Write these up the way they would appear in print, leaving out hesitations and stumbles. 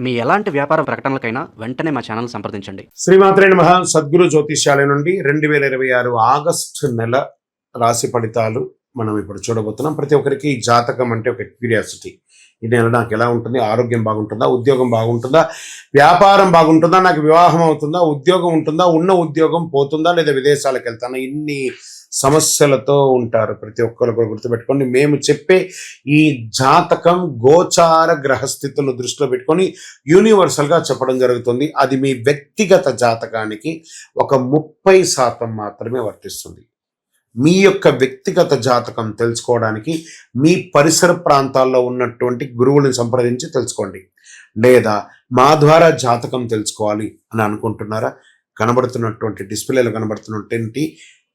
మీ ఎలాంటి వ్యాపార ప్రకటనలకైనా వెంటనే మా ఛానల్ సంప్రదించండి. శ్రీమాత్రే నమః. సద్గురు జ్యోతిష్యాలయం నుండి 2026 ఆగస్టు నెల రాశి ఫలితాలు మనం ఇప్పుడు చూడబోతున్నాం. ప్రతి ఒక్కరికి జాతకం అంటే ఒక క్యూరియాసిటీ. ఈ నెల నాకు ఎలా ఉంటుంది, ఆరోగ్యం బాగుంటుందా, ఉద్యోగం బాగుంటుందా, వ్యాపారం బాగుంటుందా, నాకు వివాహం అవుతుందా, ఉద్యోగం ఉంటుందా, ఉన్న ఉద్యోగం పోతుందా, లేదా విదేశాలకు వెళ్తానా, ఇన్ని సమస్యలతో ఉంటారు. ప్రతి ఒక్కరు కూడా గుర్తుపెట్టుకోండి, మేము చెప్పే ఈ జాతకం గోచార గ్రహస్థితులను దృష్టిలో పెట్టుకొని యూనివర్సల్గా చెప్పడం జరుగుతుంది. అది మీ వ్యక్తిగత జాతకానికి ఒక 30% మాత్రమే వర్తిస్తుంది. మీ యొక్క వ్యక్తిగత జాతకం తెలుసుకోవడానికి మీ పరిసర ప్రాంతాల్లో ఉన్నటువంటి గురువులను సంప్రదించి తెలుసుకోండి. లేదా మా ద్వారా జాతకం తెలుసుకోవాలి అని అనుకుంటున్నారా? కనబడుతున్నటువంటి డిస్ప్లేలో కనబడుతున్నటువంటి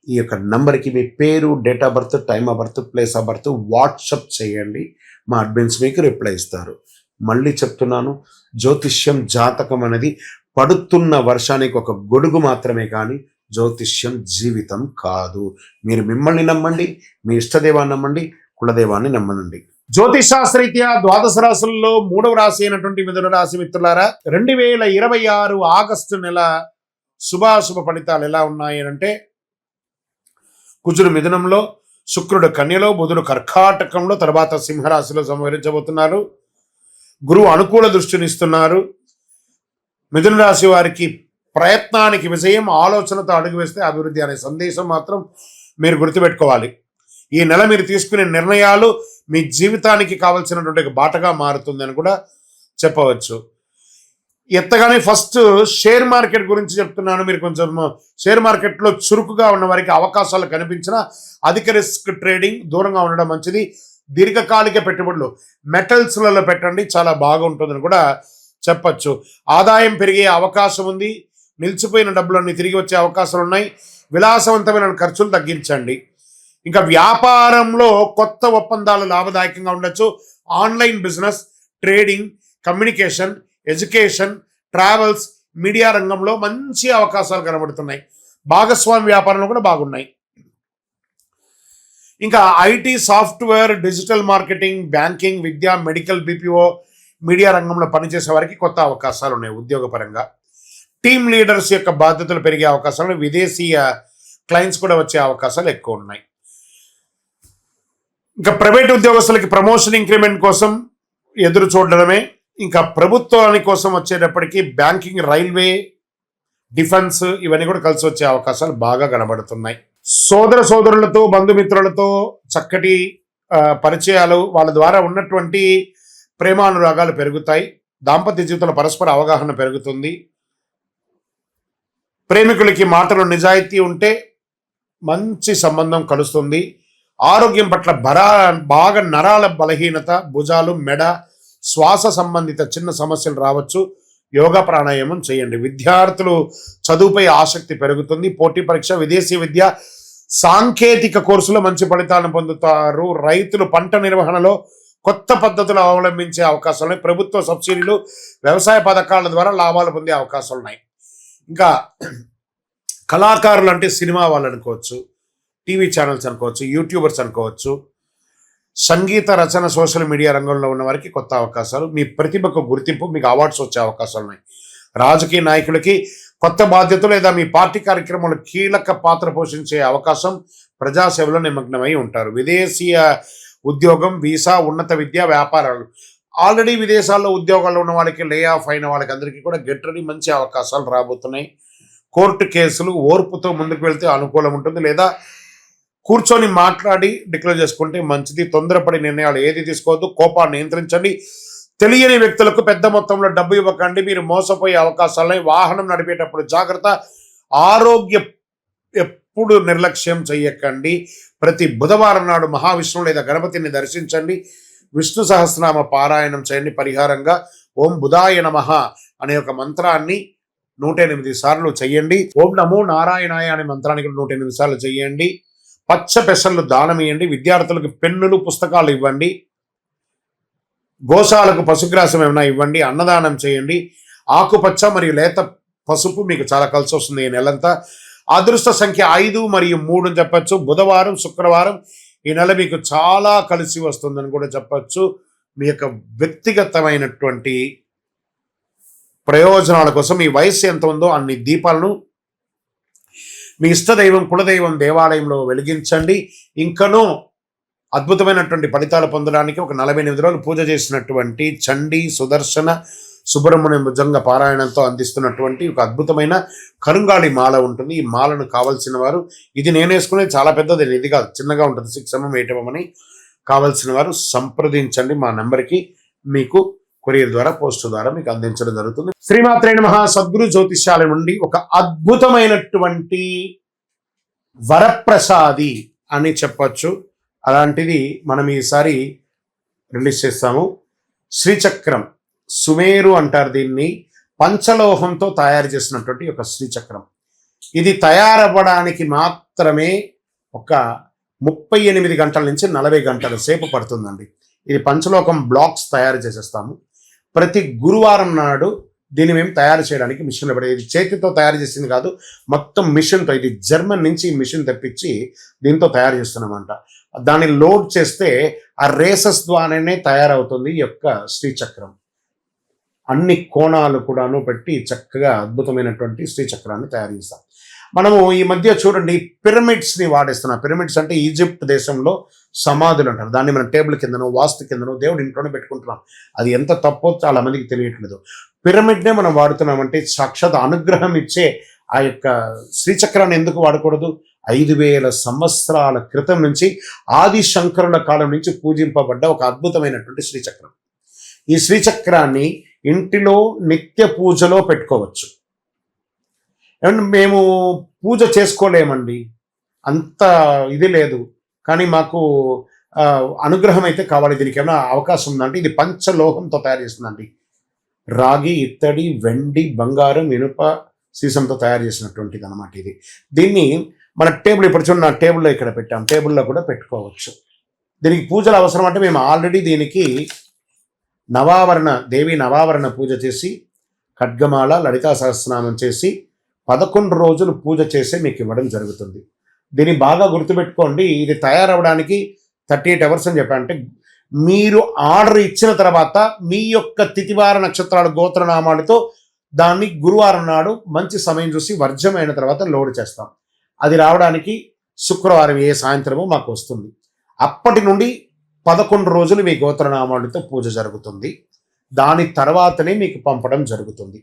ఈ యొక్క నంబర్కి మీ పేరు, date of birth, time of birth, place of birth WhatsApp చేయండి. మా అడ్మిన్స్ మీకు రిప్లై ఇస్తారు. మళ్ళీ చెప్తున్నాను, జ్యోతిష్యం జాతకం అనేది పడుతున్న వర్షానికి ఒక గొడుగు మాత్రమే, కానీ జ్యోతిష్యం జీవితం కాదు. మీరు మిమ్మల్ని నమ్మండి, మీ ఇష్టదేవాన్ని నమ్మండి, కులదేవాన్ని నమ్మనండి. జ్యోతిషాస్త్రరీత్యా ద్వాదశ రాశుల్లో 3వ రాశి అయినటువంటి మిథున రాశి మిత్రులారా, 2026 ఆగస్టు నెల శుభాశుభ ఫలితాలు ఎలా ఉన్నాయి అంటే, కుజుడు మిథునంలో, శుక్రుడు కన్యలో, బుధుడు కర్కాటకంలో, తర్వాత సింహరాశిలో సంహరించబోతున్నారు. గురువు అనుకూల దృష్టినిస్తున్నారు. మిథున రాశి వారికి ప్రయత్నానికి విజయం, ఆలోచనతో అడుగు వేస్తే అభివృద్ధి అనే సందేశం మాత్రం మీరు గుర్తుపెట్టుకోవాలి. ఈ నెల మీరు తీసుకునే నిర్ణయాలు మీ జీవితానికి కావలసినటువంటి బాటగా మారుతుందని కూడా చెప్పవచ్చు. ఎత్తగానే ఫస్ట్ షేర్ మార్కెట్ గురించి చెప్తున్నాను. మీరు కొంచెం షేర్ మార్కెట్లో చురుకుగా ఉన్న వారికి అవకాశాలు కనిపించినా అధిక రిస్క్ ట్రేడింగ్ దూరంగా ఉండడం మంచిది. దీర్ఘకాలిక పెట్టుబడులు మెటల్స్లలో పెట్టండి, చాలా బాగుంటుందని కూడా చెప్పచ్చు. ఆదాయం పెరిగే అవకాశం ఉంది. నిలిచిపోయిన డబ్బులన్నీ తిరిగి వచ్చే అవకాశాలు ఉన్నాయి. విలాసవంతమైన ఖర్చులు తగ్గించండి. ఇంకా వ్యాపారంలో కొత్త ఒప్పందాలు లాభదాయకంగా ఉండొచ్చు. Online business, trading, communication, education, travels, media రంగంలో మంచి అవకాశాలు కనబడుతున్నాయి. భాగస్వామి వ్యాపారంలో కూడా బాగున్నాయి. ఇంకా IT, software, digital marketing, banking, Vidya, medical, BPO, media రంగంలో పనిచేసే వారికి కొత్త అవకాశాలు ఉన్నాయి. ఉద్యోగపరంగా టీమ్ లీడర్స్ యొక్క బాధ్యతలు పెరిగే అవకాశాలు, విదేశీయ క్లయింట్స్ కూడా వచ్చే అవకాశాలు ఎక్కువ ఉన్నాయి. ఇంకా ప్రైవేట్ ఉద్యోగస్తులకి ప్రమోషన్, ఇంక్రిమెంట్ కోసం ఎదురు చూడడమే. ఇంకా ప్రభుత్వాని కోసం వచ్చేటప్పటికి బ్యాంకింగ్, రైల్వే, డిఫెన్స్ ఇవన్నీ కూడా కలిసి వచ్చే అవకాశాలు బాగా కనబడుతున్నాయి. సోదర సోదరులతో, బంధుమిత్రులతో చక్కటి పరిచయాలు, వాళ్ళ ద్వారా ఉన్నటువంటి ప్రేమానురాగాలు పెరుగుతాయి. దాంపత్య జీవితంలో పరస్పర అవగాహన పెరుగుతుంది. ప్రేమికులకి మాటలు నిజాయితీ ఉంటే మంచి సంబంధం కలుస్తుంది. ఆరోగ్యం పట్ల బాగా నరాల బలహీనత, భుజాలు, మెడ, శ్వాస సంబంధిత చిన్న సమస్యలు రావచ్చు. యోగా, ప్రాణాయామం చేయండి. విద్యార్థులు చదువుపై ఆసక్తి పెరుగుతుంది. పోటీ పరీక్ష, విదేశీ విద్య, సాంకేతిక కోర్సులో మంచి ఫలితాలను పొందుతారు. రైతులు పంట నిర్వహణలో కొత్త పద్ధతులు అవలంబించే అవకాశాలు ఉన్నాయి. ప్రభుత్వ సబ్సిడీలు, వ్యవసాయ పథకాల ద్వారా లాభాలు పొందే అవకాశాలు ఉన్నాయి. ఇంకా కళాకారులు అంటే సినిమా వాళ్ళు అనుకోవచ్చు, టీవీ ఛానల్స్ అనుకోవచ్చు, యూట్యూబర్స్ అనుకోవచ్చు, సంగీత రచన, సోషల్ మీడియా రంగంలో ఉన్న వారికి కొత్త అవకాశాలు, మీ ప్రతిభకు గుర్తింపు, మీకు అవార్డ్స్ వచ్చే అవకాశాలు ఉన్నాయి. రాజకీయ నాయకులకి కొత్త బాధ్యతలు లేదా మీ పార్టీ కార్యక్రమాలు కీలక పాత్ర పోషించే అవకాశం, ప్రజాసేవలో నిమగ్నమై ఉంటారు. విదేశీయ ఉద్యోగం, వీసా, ఉన్నత విద్య, వ్యాపారాలు, ఆల్రెడీ విదేశాల్లో ఉద్యోగాల్లో ఉన్న వాళ్ళకి, లే ఆఫ్ అయిన వాళ్ళకి అందరికీ కూడా గెట్ రెడీ, మంచి అవకాశాలు రాబోతున్నాయి. కోర్టు కేసులు ఓర్పుతో ముందుకు వెళ్తే అనుకూలం ఉంటుంది. లేదా కూర్చొని మాట్లాడి డిక్లేర్ చేసుకుంటే మంచిది. తొందరపడి నిర్ణయాలు ఏది తీసుకోవద్దు. కోపాన్ని నియంత్రించండి. తెలియని వ్యక్తులకు పెద్ద మొత్తంలో డబ్బు ఇవ్వకండి, మీరు మోసపోయే అవకాశాలున్నాయి. వాహనం నడిపేటప్పుడు జాగ్రత్త. ఆరోగ్య ఎప్పుడు నిర్లక్ష్యం చెయ్యకండి. ప్రతి బుధవారం నాడు మహావిష్ణువు లేదా గణపతిని దర్శించండి. విష్ణు సహస్రనామ పారాయణం చేయండి. పరిహారంగా ఓం బుధాయ నమః అనే ఒక మంత్రాన్ని 108 సార్లు చెయ్యండి. ఓం నమో నారాయణాయ అనే మంత్రానికి 108 సార్లు చెయ్యండి. పచ్చ పెసర్లు దానం ఇవ్వండి. విద్యార్థులకు పెన్నులు, పుస్తకాలు ఇవ్వండి. గోశాలకు పశుగ్రాసం ఏమైనా ఇవ్వండి. అన్నదానం చేయండి. ఆకుపచ్చ మరియు లేత పసుపు మీకు చాలా కలిసి వస్తుంది ఈ నెలంతా. అదృష్ట సంఖ్య 5 మరియు 3 అని చెప్పచ్చు. బుధవారం, శుక్రవారం ఈ నెల మీకు చాలా కలిసి వస్తుందని కూడా చెప్పచ్చు. మీ యొక్క వ్యక్తిగతమైనటువంటి ప్రయోజనాల కోసం మీ వయస్సు ఎంత ఉందో అన్ని దీపాలను మీ ఇష్టదైవం కులదైవం దేవాలయంలో వెలిగించండి. ఇంకనూ అద్భుతమైనటువంటి ఫలితాలు పొందడానికి ఒక 48 రోజులు పూజ చేసినటువంటి చండీ సుదర్శన సుబ్రహ్మణ్యం భుజంగ పారాయణంతో అందిస్తున్నటువంటి ఒక అద్భుతమైన కరుంగాళి మాల ఉంటుంది. ఈ మాలను కావలసిన వారు, ఇది నేను వేసుకునేది చాలా పెద్దది, ఇది కాదు, చిన్నగా ఉంటుంది, 6mm 8mm అని. కావలసిన వారు సంప్రదించండి మా నెంబర్కి. మీకు కొరియర్ ద్వారా పోస్ట్ ద్వారా మీకు అందించడం జరుగుతుంది. శ్రీమాత్రే నమః. సద్గురు జ్యోతిష్యాలయం నుండి ఒక అద్భుతమైనటువంటి వరప్రసాది అని చెప్పచ్చు, అలాంటిది మనం ఈసారి రిలీజ్ చేస్తాము. శ్రీచక్రం, సుమేరు అంటారు దీన్ని, పంచలోహంతో తయారు చేసినటువంటి ఒక శ్రీచక్రం. ఇది తయారవ్వడానికి మాత్రమే ఒక 38 గంటల నుంచి 40 గంటల సేపు పడుతుందండి. ఇది పంచలోహం బ్లాక్స్ తయారు చేసేస్తాము. ప్రతి గురువారం నాడు దీన్ని మేము తయారు చేయడానికి మిషన్లో పడేది. ఇది చేతితో తయారు చేసింది కాదు, మొత్తం మిషన్తో. ఇది జర్మన్ నుంచి మిషన్ తెప్పించి దీంతో తయారు చేస్తున్నామంట. దాన్ని లోడ్ చేస్తే ఆ రేసెస్ ద్వారానే తయారవుతుంది ఈ యొక్క శ్రీచక్రం. అన్ని కోణాలు కూడాను పెట్టి చక్కగా అద్భుతమైనటువంటి శ్రీచక్రాన్ని తయారు చేస్తాం. మనము ఈ మధ్య చూడండి పిరమిడ్స్ని వాడేస్తున్నాం. పిరమిడ్స్ అంటే ఈజిప్ట్ దేశంలో సమాధులు అంటారు. దాన్ని మనం టేబుల్ కిందనో వాస్తు కిందనో దేవుడు ఇంట్లోనే పెట్టుకుంటున్నాం. అది ఎంత తప్పో చాలా మందికి తెలియట్లేదు. పిరమిడ్నే మనం వాడుతున్నామంటే సాక్షాత్ అనుగ్రహం ఇచ్చే ఆ యొక్క శ్రీచక్రాన్ని ఎందుకు వాడకూడదు? 5000 సంవత్సరాల క్రితం నుంచి ఆది శంకరుల కాలం నుంచి పూజింపబడ్డ ఒక అద్భుతమైనటువంటి శ్రీచక్రం. ఈ శ్రీచక్రాన్ని ఇంటిలో నిత్య పూజలో పెట్టుకోవచ్చు. ఏమంటే మేము పూజ చేసుకోలేమండి, అంత ఇది లేదు, కానీ మాకు అనుగ్రహం అయితే కావాలి. దీనికి ఏమైనా అవకాశం ఉందంటే ఇది పంచలోహంతో తయారు చేస్తుందండి. రాగి, ఇత్తడి, వెండి, బంగారం, ఇనుప, సీసంతో తయారు చేసినటువంటిది అనమాట ఇది. దీన్ని మన టేబుల్, ఇప్పుడు చూడండి నా టేబుల్లో ఇక్కడ పెట్టాం, టేబుల్లో కూడా పెట్టుకోవచ్చు. దీనికి పూజలు అవసరం అంటే మేము ఆల్రెడీ దీనికి దేవి నవావరణ పూజ చేసి, ఖడ్గమాల, లలితా సహస్రనామం చేసి 11 రోజులు పూజ చేసి మీకు ఇవ్వడం జరుగుతుంది. దీన్ని బాగా గుర్తుపెట్టుకోండి. ఇది తయారవడానికి 38 అవర్స్ అని చెప్పారంటే మీరు ఆర్డర్ ఇచ్చిన తర్వాత మీ యొక్క తిథివార నక్షత్రాలు గోత్రనామాలతో దాన్ని గురువారం నాడు మంచి సమయం చూసి వర్జమైన తర్వాత లోడ్ చేస్తాం. అది రావడానికి శుక్రవారం సాయంత్రము మాకు వస్తుంది. అప్పటి నుండి 11 రోజులు మీ గోత్రనామాలతో పూజ జరుగుతుంది. దాని తర్వాతనే మీకు పంపడం జరుగుతుంది.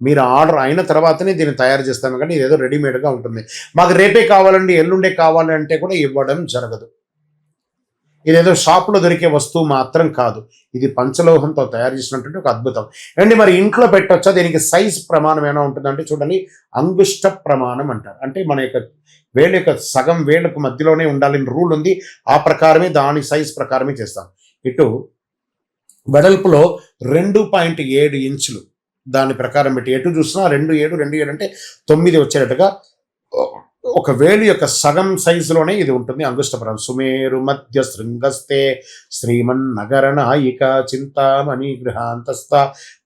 మీరు ఆర్డర్ అయిన తర్వాతనే దీన్ని తయారు చేస్తాము, కానీ ఇదేదో రెడీమేడ్గా ఉంటుంది. మాకు రేపే కావాలండి, ఎల్లుండే కావాలంటే కూడా ఇవ్వడం జరగదు. ఇదేదో షాప్లో దొరికే వస్తువు మాత్రం కాదు, ఇది పంచలోహంతో తయారు చేసినటువంటి ఒక అద్భుతం. అండి మరి ఇంట్లో పెట్టొచ్చా? దీనికి సైజ్ ప్రమాణం ఏమైనా ఉంటుందంటే చూడండి, అంగుష్ట ప్రమాణం అంటారు. అంటే మన యొక్క వేళ్ళ యొక్క సగం వేళ్ళకు మధ్యలోనే ఉండాలని రూల్ ఉంది. ఆ ప్రకారమే దాని సైజ్ ప్రకారమే చేస్తాం. ఇటు వెడల్పులో 2.7 ఇంచులు దాని ప్రకారం పెట్టి ఎటు చూసినా 2.7 అంటే 9 వచ్చేటట్టుగా ఒక వేలు యొక్క సగం సైజులోనే ఇది ఉంటుంది. అంగుష్టపరం సుమేరు మధ్య శృంగస్తే శ్రీమన్ నగర నాయిక చింతామణి గృహాంతస్థ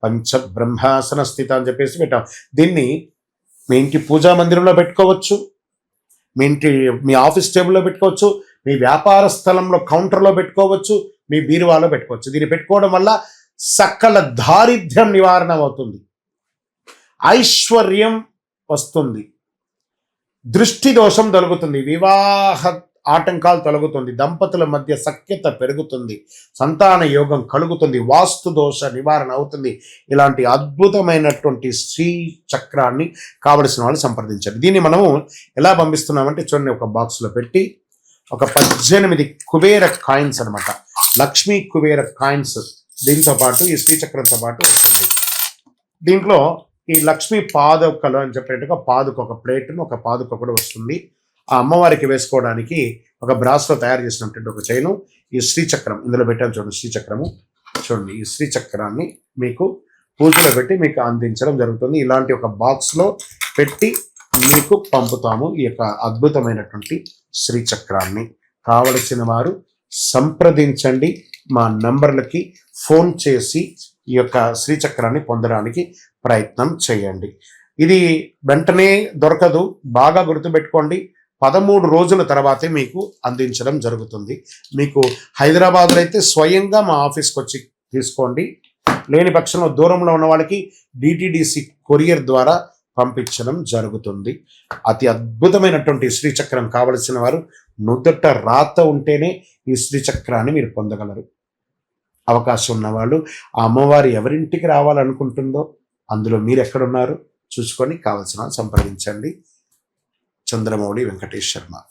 పంచబ్రహ్మాసన స్థిత అని చెప్పేసి పెట్టాం. దీన్ని మీ ఇంటి పూజా మందిరంలో పెట్టుకోవచ్చు, మీ ఆఫీస్ టేబుల్లో పెట్టుకోవచ్చు, మీ వ్యాపార స్థలంలో కౌంటర్లో పెట్టుకోవచ్చు, మీ బీరువాలో పెట్టుకోవచ్చు. దీన్ని పెట్టుకోవడం వల్ల సకల దారిద్ర్యం నివారణ అవుతుంది, ఐశ్వర్యం వస్తుంది, దృష్టి దోషం తొలగుతుంది, వివాహ ఆటంకాలు తొలగుతుంది, దంపతుల మధ్య సఖ్యత పెరుగుతుంది, సంతాన యోగం కలుగుతుంది, వాస్తు దోష నివారణ అవుతుంది. ఇలాంటి అద్భుతమైనటువంటి శ్రీ చక్రాన్ని కావలసిన వాళ్ళు సంప్రదించండి. దీన్ని మనము ఎలా పంపిస్తున్నామంటే చూడండి, ఒక బాక్స్లో పెట్టి ఒక 18 కుబేర కాయిన్స్ అనమాట, లక్ష్మీ కుబేర కాయిన్స్ దీంతో పాటు ఈ శ్రీచక్రంతో పాటు వస్తుంది. దీంట్లో ఈ లక్ష్మీ పాదుకలు అని చెప్పేట్టుగా పాదుక ఒక ప్లేట్ను, ఒక పాదుక కూడా వస్తుంది. ఆ అమ్మవారికి వేసుకోవడానికి ఒక బ్రాస్లో తయారు చేసినటువంటి ఒక చైను, ఈ శ్రీచక్రం ఇందులో పెట్టాను చూడండి. శ్రీచక్రము చూడండి, ఈ శ్రీచక్రాన్ని మీకు పూజలో పెట్టి మీకు అందించడం జరుగుతుంది. ఇలాంటి ఒక బాక్స్లో పెట్టి మీకు పంపుతాము ఈ యొక్క అద్భుతమైనటువంటి శ్రీచక్రాన్ని. కావలసిన వారు సంప్రదించండి, మా నంబర్లకి ఫోన్ చేసి ఈ యొక్క శ్రీచక్రాన్ని పొందడానికి ప్రయత్నం చేయండి. ఇది వెంటనే దొరకదు, బాగా గుర్తుపెట్టుకోండి. 13 రోజుల తర్వాతే మీకు అందించడం జరుగుతుంది. మీకు హైదరాబాద్లో అయితే స్వయంగా మా ఆఫీస్కి వచ్చి తీసుకోండి, లేని పక్షంలో దూరంలో ఉన్న వాళ్ళకి డిటిడిసి కొరియర్ ద్వారా పంపించడం జరుగుతుంది. అతి అద్భుతమైనటువంటి శ్రీచక్రం కావలసిన వారు నుదుట రాత ఉంటేనే ఈ శ్రీచక్రాన్ని మీరు పొందగలరు. అవకాశం ఉన్నవాళ్ళు ఆ అమ్మవారు ఎవరింటికి రావాలనుకుంటుందో అందులో మీరు ఎక్కడున్నారు చూసుకొని కావలసిన సంప్రదించండి. చంద్రమౌళి వెంకటేష్ శర్మ.